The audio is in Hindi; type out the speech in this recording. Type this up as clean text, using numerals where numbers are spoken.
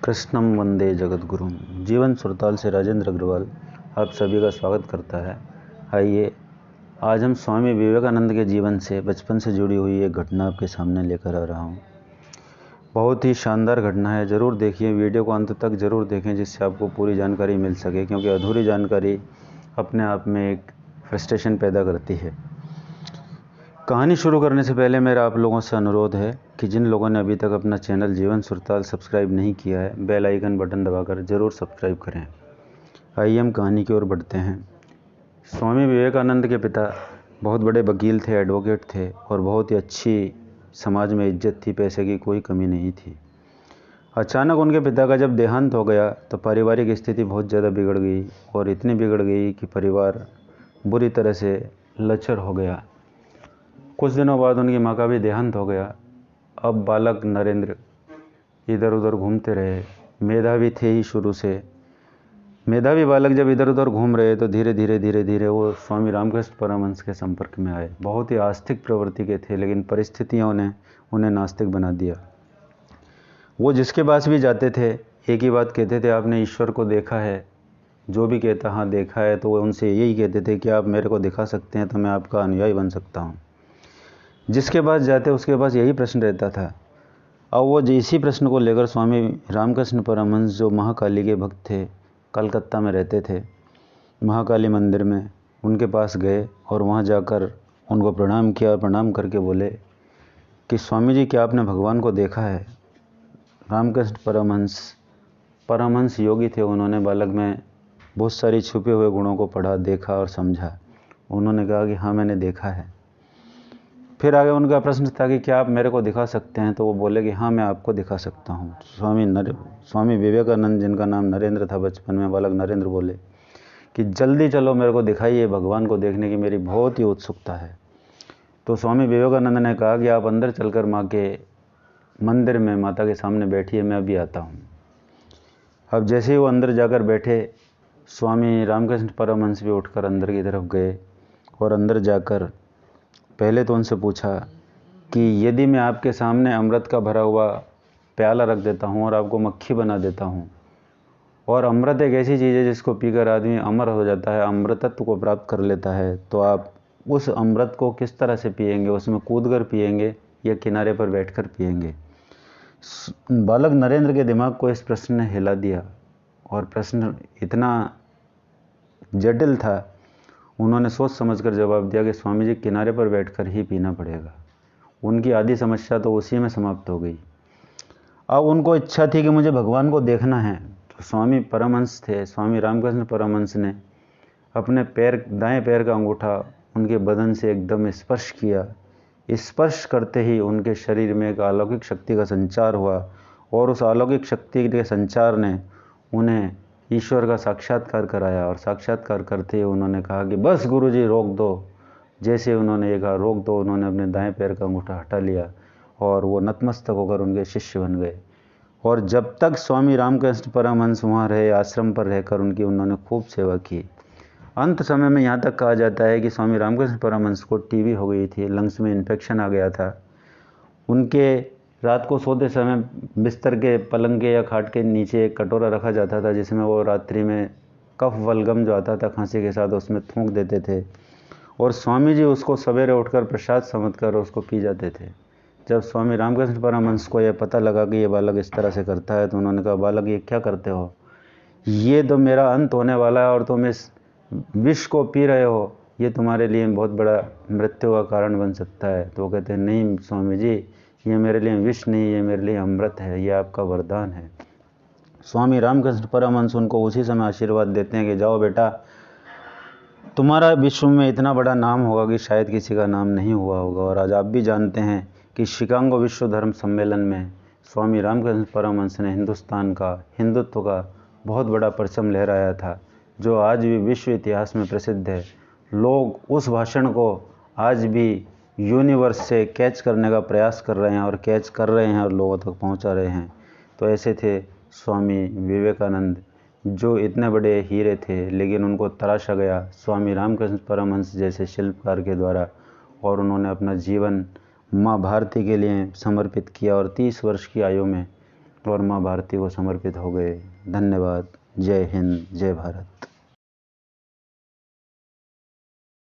कृष्णम वंदे जगद्गुरुम। जीवन सुरताल से राजेंद्र अग्रवाल आप सभी का स्वागत करता है। आइए आज हम स्वामी विवेकानंद के जीवन से बचपन से जुड़ी हुई एक घटना आपके सामने लेकर आ रहा हूँ। बहुत ही शानदार घटना है, ज़रूर देखिए, वीडियो को अंत तक ज़रूर देखें जिससे आपको पूरी जानकारी मिल सके, क्योंकि अधूरी जानकारी अपने आप में एक फ्रस्ट्रेशन पैदा करती है। कहानी शुरू करने से पहले मेरा आप लोगों से अनुरोध है कि जिन लोगों ने अभी तक अपना चैनल जीवन सुरताल सब्सक्राइब नहीं किया है, बेल आइकन बटन दबाकर ज़रूर सब्सक्राइब करें। आइए हम कहानी की ओर बढ़ते हैं। स्वामी विवेकानंद के पिता बहुत बड़े वकील थे, एडवोकेट थे और बहुत ही अच्छी समाज में इज्जत थी, पैसे की कोई कमी नहीं थी। अचानक उनके पिता का जब देहांत हो गया तो पारिवारिक स्थिति बहुत ज़्यादा बिगड़ गई और इतनी बिगड़ गई कि परिवार बुरी तरह से लचर हो गया। कुछ दिनों बाद उनकी माँ का भी देहांत हो गया। अब बालक नरेंद्र इधर उधर घूमते रहे। मेधावी थे ही शुरू से। मेधावी बालक जब इधर उधर घूम रहे तो धीरे धीरे वो स्वामी रामकृष्ण परमहंस के संपर्क में आए। बहुत ही आस्तिक प्रवृत्ति के थे, लेकिन परिस्थितियों ने उन्हें नास्तिक बना दिया। वो जिसके पास भी जाते थे एक ही बात कहते थे, आपने ईश्वर को देखा है? जो भी कहता हाँ देखा है, तो वो उनसे यही कहते थे कि आप मेरे को दिखा सकते हैं तो मैं आपका अनुयायी बन सकता हूँ। जिसके पास जाते उसके पास यही प्रश्न रहता था। अब वो इसी प्रश्न को लेकर स्वामी रामकृष्ण परमहंस, जो महाकाली के भक्त थे, कलकत्ता में रहते थे, महाकाली मंदिर में उनके पास गए और वहाँ जाकर उनको प्रणाम किया और प्रणाम करके बोले कि स्वामी जी, क्या आपने भगवान को देखा है? रामकृष्ण परमहंस योगी थे। उन्होंने बालक में बहुत सारी छुपे हुए गुणों को पढ़ा, देखा और समझा। उन्होंने कहा कि हाँ, मैंने देखा है। फिर आगे उनका प्रश्न था कि क्या आप मेरे को दिखा सकते हैं? तो वो बोले कि हाँ, मैं आपको दिखा सकता हूँ। स्वामी विवेकानंद, जिनका नाम नरेंद्र था, बचपन में बालक नरेंद्र, बोले कि जल्दी चलो, मेरे को दिखाइए, भगवान को देखने की मेरी बहुत ही उत्सुकता है। तो स्वामी विवेकानंद ने कहा कि आप अंदर चलकर माँ के मंदिर में माता के सामने बैठिए, मैं अभी आता हूँ। अब जैसे ही वो अंदर जाकर बैठे, स्वामी रामकृष्ण परमहंस भी उठकर अंदर की तरफ गए और अंदर जाकर पहले तो उनसे पूछा कि यदि मैं आपके सामने अमृत का भरा हुआ प्याला रख देता हूँ और आपको मक्खी बना देता हूँ, और अमृत एक ऐसी चीज़ है जिसको पीकर आदमी अमर हो जाता है, अमृतत्व को प्राप्त कर लेता है, तो आप उस अमृत को किस तरह से पिएंगे? उसमें कूदकर पिएंगे या किनारे पर बैठकर पिएंगे? बालक नरेंद्र के दिमाग को इस प्रश्न ने हिला दिया और प्रश्न इतना जटिल था। उन्होंने सोच समझकर जवाब दिया कि स्वामी जी, किनारे पर बैठकर ही पीना पड़ेगा। उनकी आधी समस्या तो उसी में समाप्त हो गई। अब उनको इच्छा थी कि मुझे भगवान को देखना है। तो स्वामी परमहंस थे, स्वामी रामकृष्ण परमहंस ने अपने दाएं पैर का अंगूठा उनके बदन से एकदम स्पर्श किया। स्पर्श करते ही उनके शरीर में एक अलौकिक शक्ति का संचार हुआ और उस अलौकिक शक्ति के संचार ने उन्हें ईश्वर का साक्षात्कार कराया। और साक्षात्कार करते ही उन्होंने कहा कि बस गुरुजी, रोक दो। जैसे उन्होंने ये कहा रोक दो, उन्होंने अपने दाएं पैर का अंगूठा हटा लिया और वो नतमस्तक होकर उनके शिष्य बन गए। और जब तक स्वामी रामकृष्ण परमहंस वहाँ रहे, आश्रम पर रहकर उन्होंने खूब सेवा की। अंत समय में यहाँ तक कहा जाता है कि स्वामी रामकृष्ण परमहंस को टीबी हो गई थी, लंग्स में इन्फेक्शन आ गया था। उनके रात को सोते समय बिस्तर के, पलंग के या खाट के नीचे एक कटोरा रखा जाता था, जिसमें वो रात्रि में कफ वलगम जो आता था खांसी के साथ, उसमें थूक देते थे और स्वामी जी उसको सवेरे उठकर प्रसाद समझकर उसको पी जाते थे। जब स्वामी रामकृष्ण परमहंस को यह पता लगा कि ये बालक इस तरह से करता है, तो उन्होंने कहा, बालक, ये क्या करते हो? ये तो मेरा अंत होने वाला है और तुम इस विष को पी रहे हो, ये तुम्हारे लिए बहुत बड़ा मृत्यु का कारण बन सकता है। तो वो कहते हैं, नहीं स्वामी जी, ये मेरे लिए विष नहीं, ये मेरे लिए अमृत है, ये आपका वरदान है। स्वामी रामकृष्ण परमहंस उनको उसी समय आशीर्वाद देते हैं कि जाओ बेटा, तुम्हारा विश्व में इतना बड़ा नाम होगा कि शायद किसी का नाम नहीं हुआ होगा। और आज आप भी जानते हैं कि शिकागो विश्व धर्म सम्मेलन में स्वामी रामकृष्ण परमहंस ने हिंदुस्तान का, हिंदुत्व का बहुत बड़ा परचम लहराया था, जो आज भी विश्व इतिहास में प्रसिद्ध है। लोग उस भाषण को आज भी यूनिवर्स से कैच करने का प्रयास कर रहे हैं और कैच कर रहे हैं और लोगों तक पहुंचा रहे हैं। तो ऐसे थे स्वामी विवेकानंद, जो इतने बड़े हीरे थे, लेकिन उनको तराशा गया स्वामी रामकृष्ण परमहंस जैसे शिल्पकार के द्वारा, और उन्होंने अपना जीवन माँ भारती के लिए समर्पित किया और 30 वर्ष की आयु में और माँ भारती को समर्पित हो गए। धन्यवाद। जय हिंद, जय भारत।